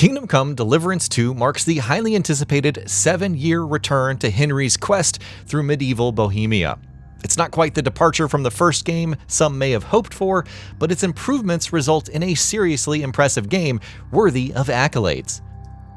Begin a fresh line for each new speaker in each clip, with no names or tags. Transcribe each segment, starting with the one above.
Kingdom Come: Deliverance 2 marks the highly anticipated 7-year return to Henry's quest through medieval Bohemia. It's not quite the departure from the first game some may have hoped for, but its improvements result in a seriously impressive game worthy of accolades.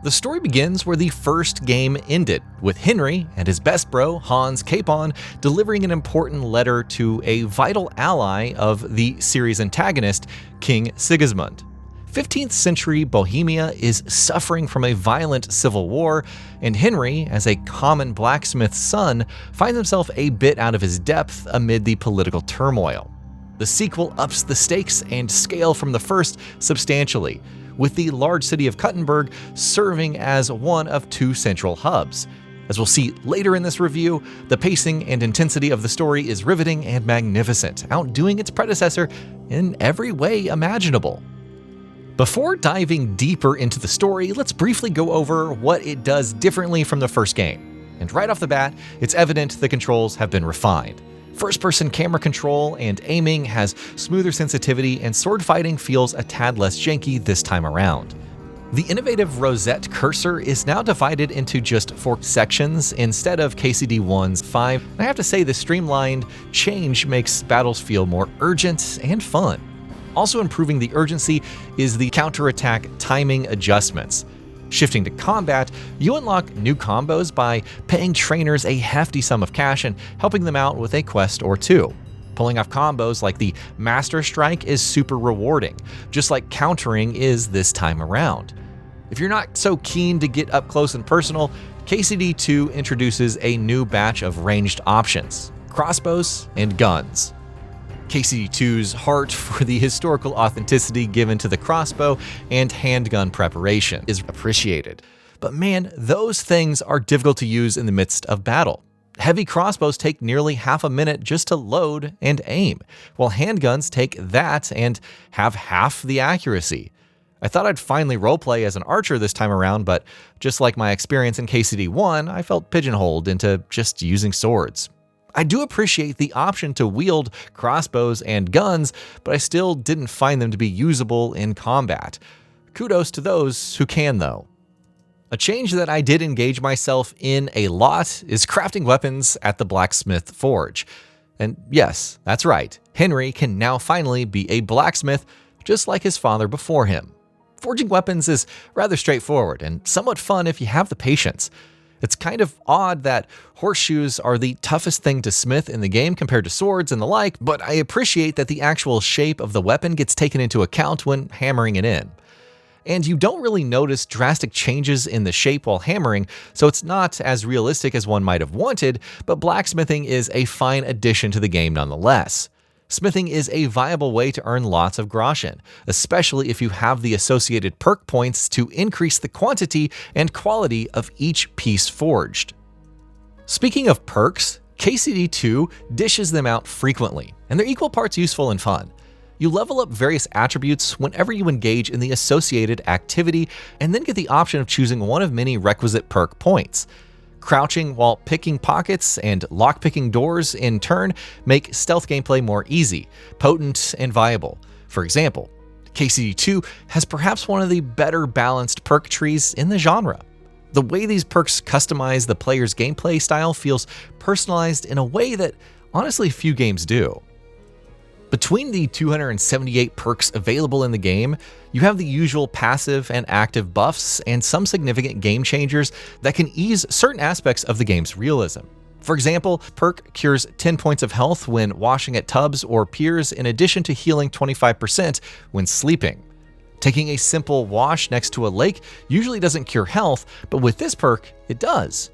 The story begins where the first game ended, with Henry and his best bro, Hans Capon, delivering an important letter to a vital ally of the series antagonist, King Sigismund. 15th century Bohemia is suffering from a violent civil war, and Henry, as a common blacksmith's son, finds himself a bit out of his depth amid the political turmoil. The sequel ups the stakes and scale from the first substantially, with the large city of Kuttenberg serving as one of 2 central hubs. As we'll see later in this review, the pacing and intensity of the story is riveting and magnificent, outdoing its predecessor in every way imaginable. Before diving deeper into the story, let's briefly go over what it does differently from the first game. And right off the bat, it's evident the controls have been refined. First-person camera control and aiming has smoother sensitivity, and sword fighting feels a tad less janky this time around. The innovative rosette cursor is now divided into just 4 sections instead of KCD1's 5. I have to say, the streamlined change makes battles feel more urgent and fun. Also improving the urgency is the counterattack timing adjustments. Shifting to combat, you unlock new combos by paying trainers a hefty sum of cash and helping them out with a quest or 2. Pulling off combos like the Master Strike is super rewarding, just like countering is this time around. If you're not so keen to get up close and personal, KCD2 introduces a new batch of ranged options: crossbows and guns. KCD2's heart for the historical authenticity given to the crossbow and handgun preparation is appreciated. But man, those things are difficult to use in the midst of battle. Heavy crossbows take nearly half a minute just to load and aim, while handguns take that and have half the accuracy. I thought I'd finally roleplay as an archer this time around, but just like my experience in KCD1, I felt pigeonholed into just using swords. I do appreciate the option to wield crossbows and guns, but I still didn't find them to be usable in combat. Kudos to those who can, though. A change that I did engage myself in a lot is crafting weapons at the blacksmith forge. And yes, that's right, Henry can now finally be a blacksmith, just like his father before him. Forging weapons is rather straightforward and somewhat fun if you have the patience. It's kind of odd that horseshoes are the toughest thing to smith in the game compared to swords and the like, but I appreciate that the actual shape of the weapon gets taken into account when hammering it in. And you don't really notice drastic changes in the shape while hammering, so it's not as realistic as one might have wanted, but blacksmithing is a fine addition to the game nonetheless. Smithing is a viable way to earn lots of groschen, especially if you have the associated perk points to increase the quantity and quality of each piece forged. Speaking of perks, KCD2 dishes them out frequently, and they're equal parts useful and fun. You level up various attributes whenever you engage in the associated activity, and then get the option of choosing one of many requisite perk points. Crouching while picking pockets and lockpicking doors in turn make stealth gameplay more easy, potent, and viable. For example, KCD2 has perhaps one of the better balanced perk trees in the genre. The way these perks customize the player's gameplay style feels personalized in a way that honestly few games do. Between the 278 perks available in the game, you have the usual passive and active buffs and some significant game changers that can ease certain aspects of the game's realism. For example, perk cures 10 points of health when washing at tubs or piers, in addition to healing 25% when sleeping. Taking a simple wash next to a lake usually doesn't cure health, but with this perk, it does.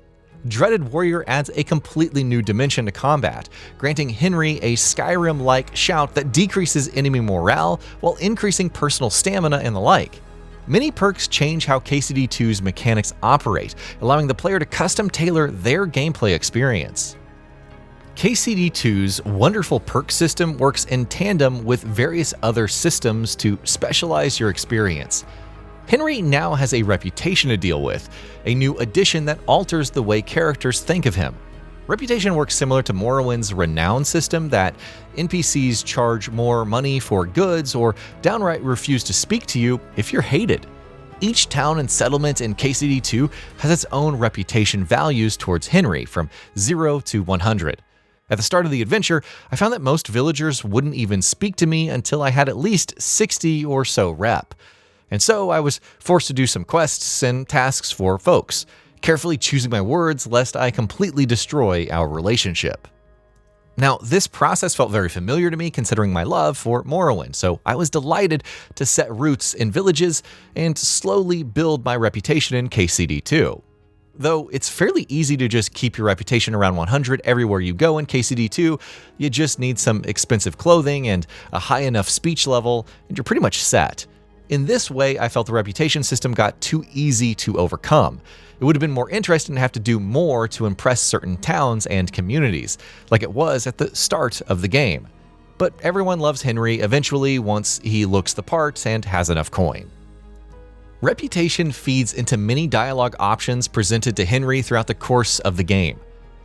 Dreaded Warrior adds a completely new dimension to combat, granting Henry a Skyrim-like shout that decreases enemy morale while increasing personal stamina and the like. Many perks change how KCD2's mechanics operate, allowing the player to custom tailor their gameplay experience. KCD2's wonderful perk system works in tandem with various other systems to specialize your experience. Henry now has a reputation to deal with, a new addition that alters the way characters think of him. Reputation works similar to Morrowind's renown system that NPCs charge more money for goods or downright refuse to speak to you if you're hated. Each town and settlement in KCD2 has its own reputation values towards Henry, from 0 to 100. At the start of the adventure, I found that most villagers wouldn't even speak to me until I had at least 60 or so rep. And so I was forced to do some quests and tasks for folks, carefully choosing my words lest I completely destroy our relationship. Now, this process felt very familiar to me considering my love for Morrowind, so I was delighted to set roots in villages and slowly build my reputation in KCD2. Though it's fairly easy to just keep your reputation around 100 everywhere you go in KCD2, you just need some expensive clothing and a high enough speech level, and you're pretty much set. In this way, I felt the reputation system got too easy to overcome. It would have been more interesting to have to do more to impress certain towns and communities, like it was at the start of the game. But everyone loves Henry eventually once he looks the part and has enough coin. Reputation feeds into many dialogue options presented to Henry throughout the course of the game.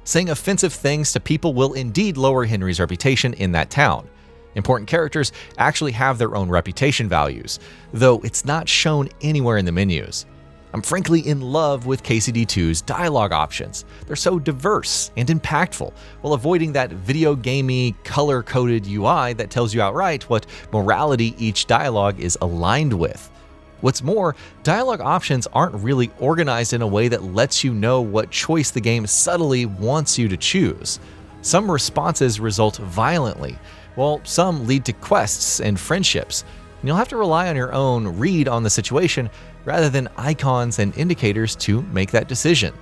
Saying offensive things to people will indeed lower Henry's reputation in that town. Important characters actually have their own reputation values, though it's not shown anywhere in the menus. I'm frankly in love with KCD2's dialogue options. They're so diverse and impactful, while avoiding that video gamey, color-coded UI that tells you outright what morality each dialogue is aligned with. What's more, dialogue options aren't really organized in a way that lets you know what choice the game subtly wants you to choose. Some responses result violently, while some lead to quests and friendships, and you'll have to rely on your own read on the situation rather than icons and indicators to make that decision.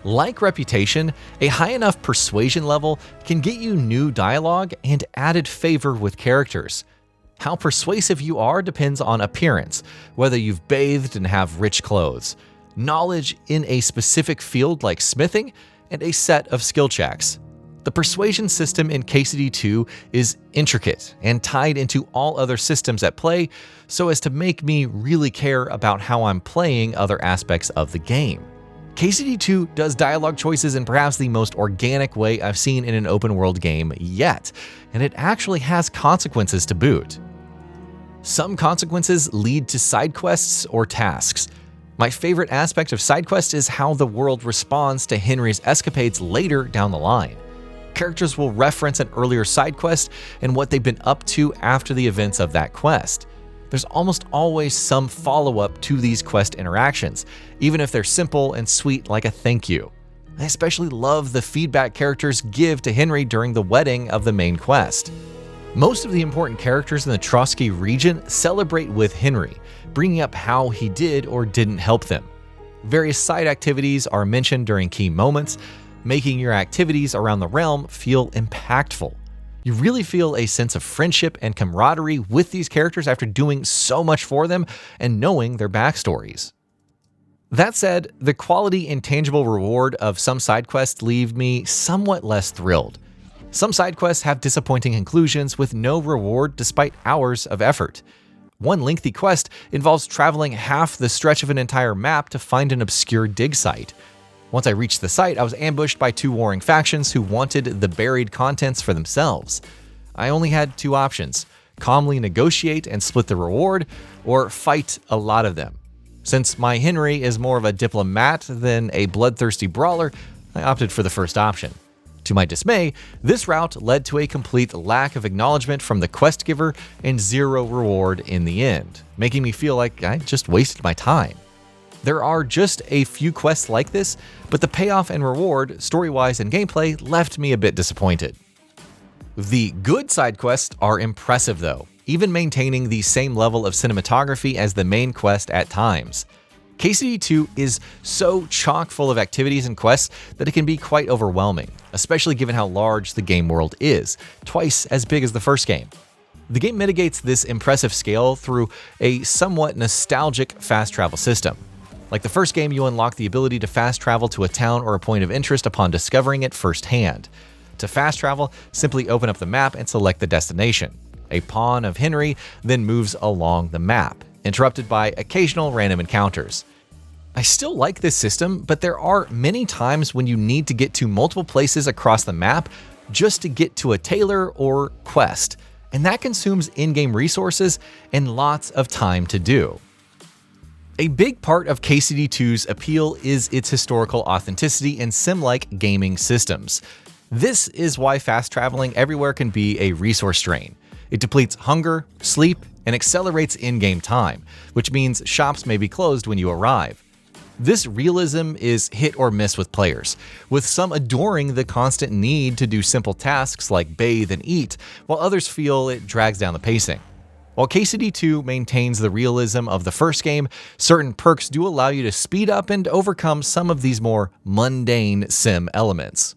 Like reputation, a high enough persuasion level can get you new dialogue and added favor with characters. How persuasive you are depends on appearance, whether you've bathed and have rich clothes, knowledge in a specific field like smithing, and a set of skill checks. The persuasion system in KCD2 is intricate and tied into all other systems at play so as to make me really care about how I'm playing other aspects of the game. KCD2 does dialogue choices in perhaps the most organic way I've seen in an open world game yet, and it actually has consequences to boot. Some consequences lead to side quests or tasks. My favorite aspect of side quests is how the world responds to Henry's escapades later down the line. Characters will reference an earlier side quest and what they've been up to after the events of that quest. There's almost always some follow-up to these quest interactions, even if they're simple and sweet like a thank you. I especially love the feedback characters give to Henry during the wedding of the main quest. Most of the important characters in the Trotsky region celebrate with Henry, bringing up how he did or didn't help them. Various side activities are mentioned during key moments, making your activities around the realm feel impactful. You really feel a sense of friendship and camaraderie with these characters after doing so much for them and knowing their backstories. That said, the quality and tangible reward of some side quests leave me somewhat less thrilled. Some side quests have disappointing conclusions with no reward despite hours of effort. One lengthy quest involves traveling half the stretch of an entire map to find an obscure dig site. Once I reached the site, I was ambushed by two warring factions who wanted the buried contents for themselves. I only had two options: calmly negotiate and split the reward, or fight a lot of them. Since my Henry is more of a diplomat than a bloodthirsty brawler, I opted for the first option. To my dismay, this route led to a complete lack of acknowledgement from the quest giver and zero reward in the end, making me feel like I just wasted my time. There are just a few quests like this, but the payoff and reward, story-wise and gameplay, left me a bit disappointed. The good side quests are impressive though, even maintaining the same level of cinematography as the main quest at times. KCD2 is so chock full of activities and quests that it can be quite overwhelming, especially given how large the game world is, twice as big as the first game. The game mitigates this impressive scale through a somewhat nostalgic fast travel system. Like the first game, you unlock the ability to fast travel to a town or a point of interest upon discovering it firsthand. To fast travel, simply open up the map and select the destination. A pawn of Henry then moves along the map, interrupted by occasional random encounters. I still like this system, but there are many times when you need to get to multiple places across the map just to get to a tailor or quest, and that consumes in-game resources and lots of time to do. A big part of KCD2's appeal is its historical authenticity and sim-like gaming systems. This is why fast traveling everywhere can be a resource drain. It depletes hunger, sleep, and accelerates in-game time, which means shops may be closed when you arrive. This realism is hit or miss with players, with some adoring the constant need to do simple tasks like bathe and eat, while others feel it drags down the pacing. While KCD2 maintains the realism of the first game, certain perks do allow you to speed up and overcome some of these more mundane sim elements.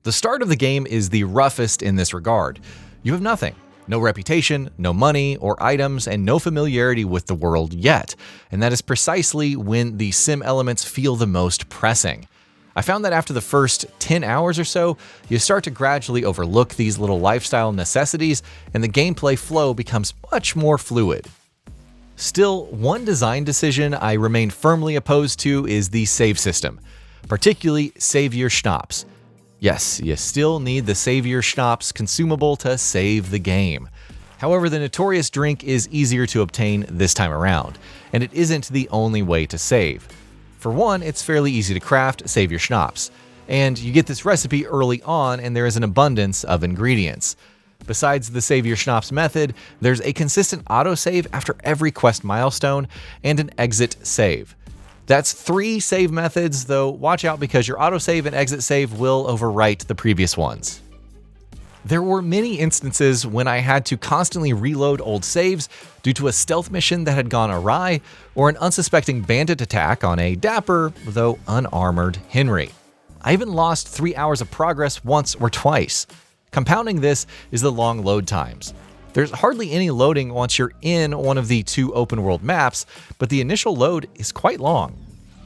The start of the game is the roughest in this regard. You have nothing. No reputation, no money or items, and no familiarity with the world yet. And that is precisely when the sim elements feel the most pressing. I found that after the first 10 hours or so, you start to gradually overlook these little lifestyle necessities, and the gameplay flow becomes much more fluid. Still, one design decision I remain firmly opposed to is the save system, particularly Savior Schnapps. Yes, you still need the Savior Schnapps consumable to save the game. However, the notorious drink is easier to obtain this time around, and it isn't the only way to save. For one, it's fairly easy to craft Savior Schnapps, and you get this recipe early on and there is an abundance of ingredients. Besides the Savior Schnapps method, there's a consistent autosave after every quest milestone and an exit save. That's 3 save methods, though watch out because your autosave and exit save will overwrite the previous ones. There were many instances when I had to constantly reload old saves due to a stealth mission that had gone awry or an unsuspecting bandit attack on a dapper, though unarmored, Henry. I even lost 3 hours of progress once or twice. Compounding this is the long load times. There's hardly any loading once you're in one of the 2 open world maps, but the initial load is quite long.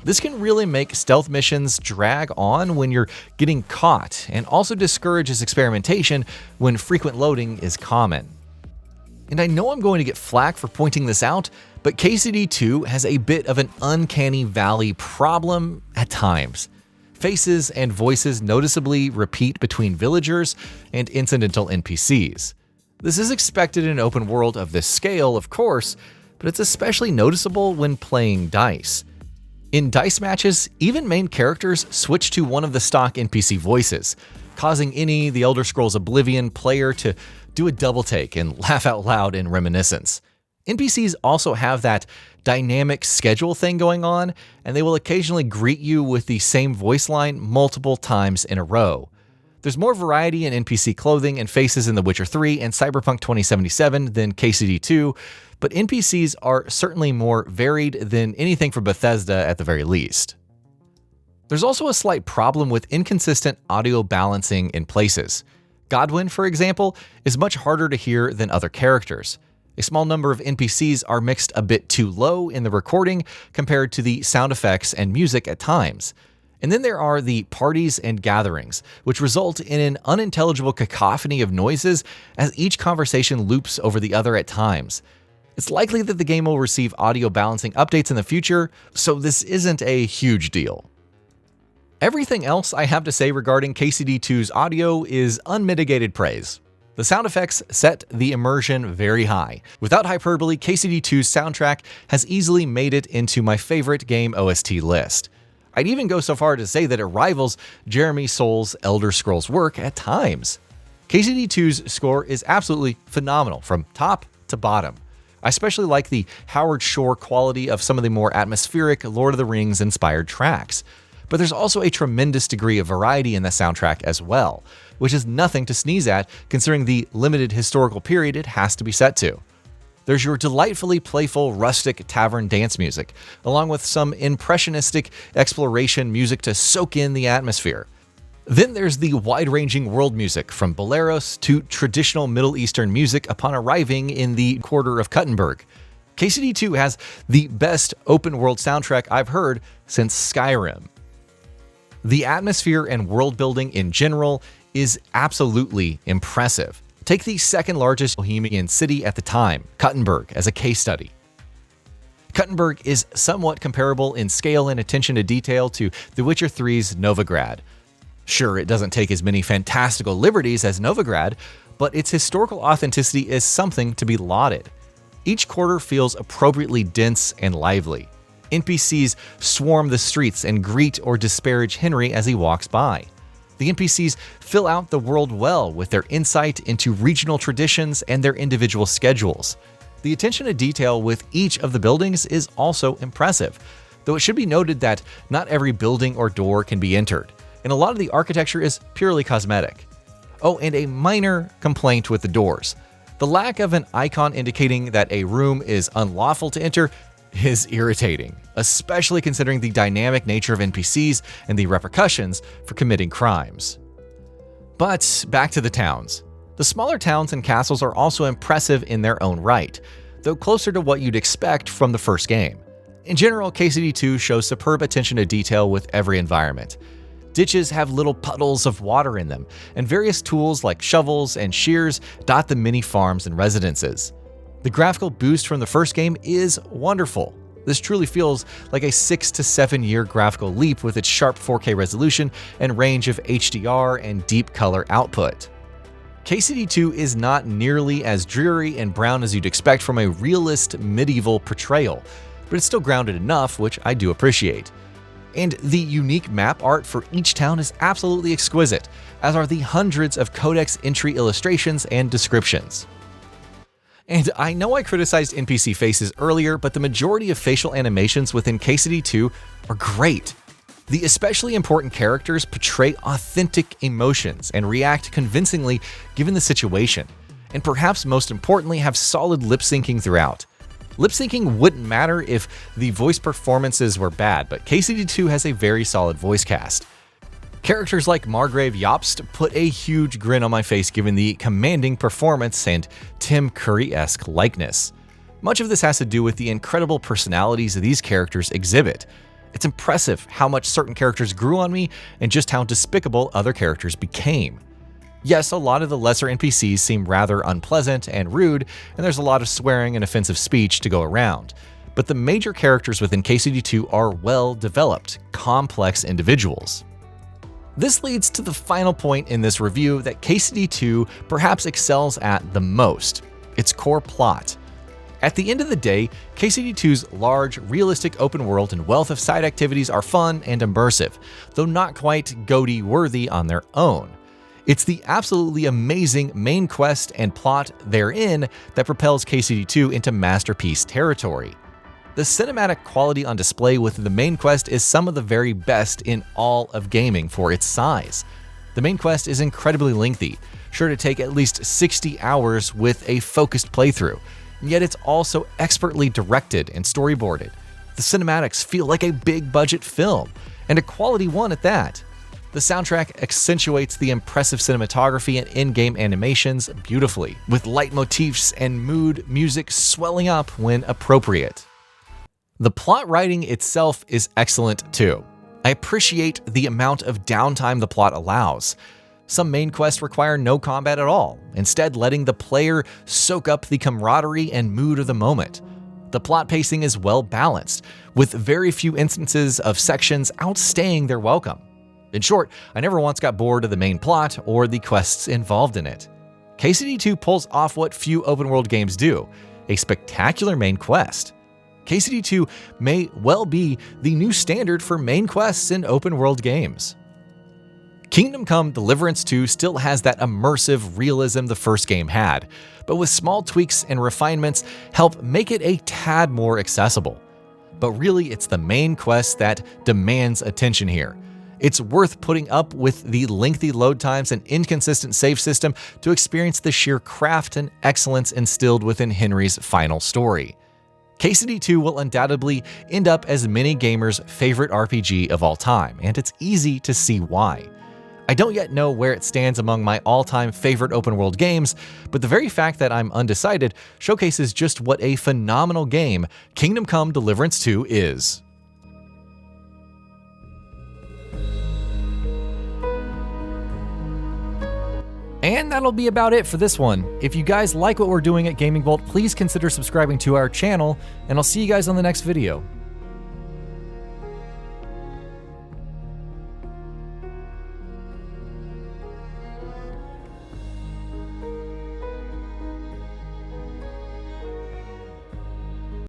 This can really make stealth missions drag on when you're getting caught, and also discourages experimentation when frequent loading is common. And I know I'm going to get flack for pointing this out, but KCD2 has a bit of an uncanny valley problem at times. Faces and voices noticeably repeat between villagers and incidental NPCs. This is expected in an open world of this scale, of course, but it's especially noticeable when playing dice. In dice matches, even main characters switch to one of the stock NPC voices, causing any The Elder Scrolls Oblivion player to do a double take and laugh out loud in reminiscence. NPCs also have that dynamic schedule thing going on, and they will occasionally greet you with the same voice line multiple times in a row. There's more variety in NPC clothing and faces in The Witcher 3 and Cyberpunk 2077 than KCD2, but NPCs are certainly more varied than anything from Bethesda at the very least. There's also a slight problem with inconsistent audio balancing in places. Godwyn, for example, is much harder to hear than other characters. A small number of NPCs are mixed a bit too low in the recording compared to the sound effects and music at times. And then there are the parties and gatherings, which result in an unintelligible cacophony of noises as each conversation loops over the other at times. It's likely that the game will receive audio balancing updates in the future, so this isn't a huge deal. Everything else I have to say regarding KCD2's audio is unmitigated praise. The sound effects set the immersion very high. Without hyperbole, KCD2's soundtrack has easily made it into my favorite game OST list. I'd even go so far to say that it rivals Jeremy Soul's Elder Scrolls work at times. KCD2's score is absolutely phenomenal from top to bottom. I especially like the Howard Shore quality of some of the more atmospheric Lord of the Rings inspired tracks. But there's also a tremendous degree of variety in the soundtrack as well, which is nothing to sneeze at considering the limited historical period it has to be set to. There's your delightfully playful rustic tavern dance music, along with some impressionistic exploration music to soak in the atmosphere. Then there's the wide-ranging world music, from boleros to traditional Middle Eastern music upon arriving in the quarter of Kuttenberg. KCD2 has the best open-world soundtrack I've heard since Skyrim. The atmosphere and world building in general is absolutely impressive. Take the second largest Bohemian city at the time, Kuttenberg, as a case study. Kuttenberg is somewhat comparable in scale and attention to detail to The Witcher 3's Novigrad. Sure, it doesn't take as many fantastical liberties as Novigrad, but its historical authenticity is something to be lauded. Each quarter feels appropriately dense and lively. NPCs swarm the streets and greet or disparage Henry as he walks by. The NPCs fill out the world well with their insight into regional traditions and their individual schedules. The attention to detail with each of the buildings is also impressive, though it should be noted that not every building or door can be entered, and a lot of the architecture is purely cosmetic. Oh, and a minor complaint with the doors. The lack of an icon indicating that a room is unlawful to enter is irritating, especially considering the dynamic nature of NPCs and the repercussions for committing crimes. But back to the towns. The smaller towns and castles are also impressive in their own right, though closer to what you'd expect from the first game. In general, KCD2 shows superb attention to detail with every environment. Ditches have little puddles of water in them, and various tools like shovels and shears dot the many farms and residences. The graphical boost from the first game is wonderful. This truly feels like a 6 to 7 year graphical leap with its sharp 4K resolution and range of HDR and deep color output. KCD2 is not nearly as dreary and brown as you'd expect from a realist medieval portrayal, but it's still grounded enough, which I do appreciate. And the unique map art for each town is absolutely exquisite, as are the hundreds of codex entry illustrations and descriptions. And I know I criticized NPC faces earlier, but the majority of facial animations within KCD2 are great. The especially important characters portray authentic emotions and react convincingly given the situation, and perhaps most importantly have solid lip syncing throughout. Lip syncing wouldn't matter if the voice performances were bad, but KCD2 has a very solid voice cast. Characters like Margrave Jobst put a huge grin on my face given the commanding performance and Tim Curry-esque likeness. Much of this has to do with the incredible personalities these characters exhibit. It's impressive how much certain characters grew on me and just how despicable other characters became. Yes, a lot of the lesser NPCs seem rather unpleasant and rude, and there's a lot of swearing and offensive speech to go around. But the major characters within KCD2 are well-developed, complex individuals. This leads to the final point in this review that KCD2 perhaps excels at the most: its core plot. At the end of the day, KCD2's large, realistic open world and wealth of side activities are fun and immersive, though not quite GOTY-worthy on their own. It's the absolutely amazing main quest and plot therein that propels KCD2 into masterpiece territory. The cinematic quality on display with the main quest is some of the very best in all of gaming for its size. The main quest is incredibly lengthy, sure to take at least 60 hours with a focused playthrough, yet it's also expertly directed and storyboarded. The cinematics feel like a big-budget film, and a quality one at that. The soundtrack accentuates the impressive cinematography and in-game animations beautifully, with leitmotifs and mood music swelling up when appropriate. The plot writing itself is excellent too. I appreciate the amount of downtime the plot allows. Some main quests require no combat at all, instead letting the player soak up the camaraderie and mood of the moment. The plot pacing is well balanced, with very few instances of sections outstaying their welcome. In short, I never once got bored of the main plot or the quests involved in it. KCD2 pulls off what few open-world games do: a spectacular main quest. KCD2 may well be the new standard for main quests in open-world games. Kingdom Come: Deliverance 2 still has that immersive realism the first game had, but with small tweaks and refinements help make it a tad more accessible. But really, it's the main quest that demands attention here. It's worth putting up with the lengthy load times and inconsistent save system to experience the sheer craft and excellence instilled within Henry's final story. KCD2 will undoubtedly end up as many gamers' favorite RPG of all time, and it's easy to see why. I don't yet know where it stands among my all-time favorite open-world games, but the very fact that I'm undecided showcases just what a phenomenal game Kingdom Come: Deliverance 2 is. And that'll be about it for this one. If you guys like what we're doing at GamingBolt, please consider subscribing to our channel, and I'll see you guys on the next video.